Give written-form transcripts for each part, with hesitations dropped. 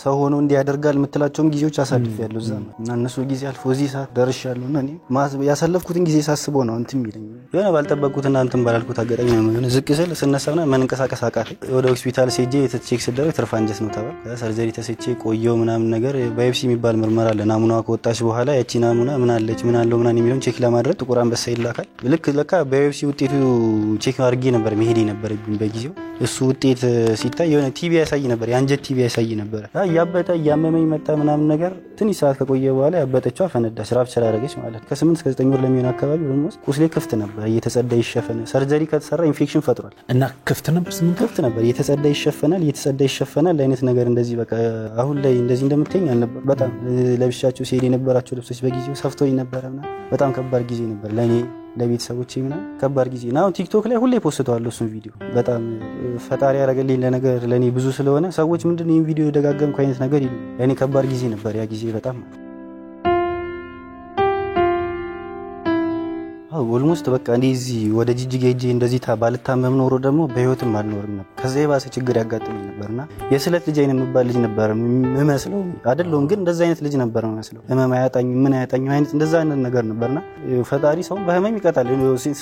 ሰው ሆኖ እንዲያደርጋል የምትላቸውን ጊዜዎች አሳልፌያለሁ እዛ እና እነሱ ጊዜ አልፎ እዚህ ሰዓት ደርሻለሁ እና እኔ ያሳለፍኩትን ጊዜ ሳስበው ነው እንትን የሚለኝ የሆነ ባልጠበቅኩትና እንትን ባላልኩት አጋጣሚ ነው የሆነ ዝቅ ስል ስነሳና መንቀሳቀስ አቃተኝ ወደ ሆስፒታል ሄጄ ቼክ ስደረግ ትርፍ አንጀት ነው ተባለ ሰርጀሪ ተሰቼ ቆየው ምናምን ነገር ባዮፕሲ የሚባል ምርመራ አለ ናሙናዋ ከወጣች በኋላ ያቺ ናሙና ምን አለች ምን አለው ምናምን የሚለውን ቼክ ለማድረግ ጥቁር አንበሳ ይላካል ልክ ለካ ባዮፕሲ ውጤቱ ቼክ አድርጌ ነበር መሄድ ነበረብኝ በጊዜው እሱ ውጤት ሲታይ የሆነ ቲቪ ያሳይ ነበር የአንጀት ቲቪ ያሳይ ነበር ያበጠ ያመመኝ መጣ ምናምን ነገር ትንሽ ሰዓት ከቆየ በኋላ ያበጠችው ፈነዳች ራፕቸር አደረገች ማለት ከ8 እስከ 9 ወር ለሚሆን አካባቢ ኦልሞስት ቁስሌ ክፍት ነበር እየተጸዳ ይሸፈነ ሰርጀሪ ከተሰራ ኢንፌክሽን ፈጥሯል እና ክፍት ነበር ስምን ክፍት ነበር እየተጸዳ ይሸፈናል አይነት ነገር እንደዚህ በቃ አሁን ላይ እንደዚህ እንደምትተኝ አልነበር በጣም ለብሻችሁ ሲሄድ የነበራችሁ ልብሶች በጊዜው ሰፍቶኝ ነበርና በጣም ከባድ ጊዜ ነበር ለኔ ለቤተሰቦቼ ምናምን ከባድ ጊዜ ነው ቲክቶክ ላይ ሁሌ ፖስቷል እሱን ቪዲዮ በጣም ፈጣሪ ያረጋልኝ ለነገር ለኔ ብዙ ስለሆነ ሰዎች ምንድነው ይሄን ቪዲዮ ደጋገምኩ አይነት ነገር ይሉ ለኔ ከባድ ጊዜ ነበር ያ ጊዜ በጣም ኦልሞስት በቃ እንደዚህ ወደ ጂጂጋ ሄጄ እንደዚህ ባልታመም ኖሮ ደግሞ በህይወትም አልኖርም ነበር ከዛ የባሰ ችግር ያጋጥመኝ ነበርና የስለት ልጅ አይነት መባል ልጅ ነበር መስለው አይደለም ግን እንደዛ አይነት ልጅ ነበር መስለው ህመም አያጣኝ ምን አያጣኝ አይነት እንደዛ አይነት ነገር ነበርና ፈጣሪ ሰው በህመም ይቀጣል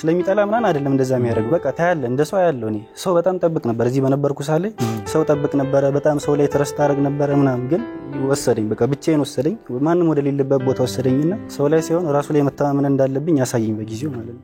ስለሚጠላ ምናን አይደለም እንደዛ የሚያደርግ በቃ ታያለ እንደሰው ያለው እኔ ሰው በጣም ጠብቅ ነበር እዚህ በነበርኩ ሳለ ሰው ጠብቅ ነበር በጣም ሰው ላይ ትረስት አደረግ ነበር ምናም ግን ወሰደኝ በቃ ብቻዬን ወሰደኝ ማንንም ወደ ሌለበት ቦታ ወሰደኝና ሰው ላይ ሳይሆን ራሱ ላይ መተማመን እንዳለብኝ ያሳየኝ በጊዜው ማለት ነው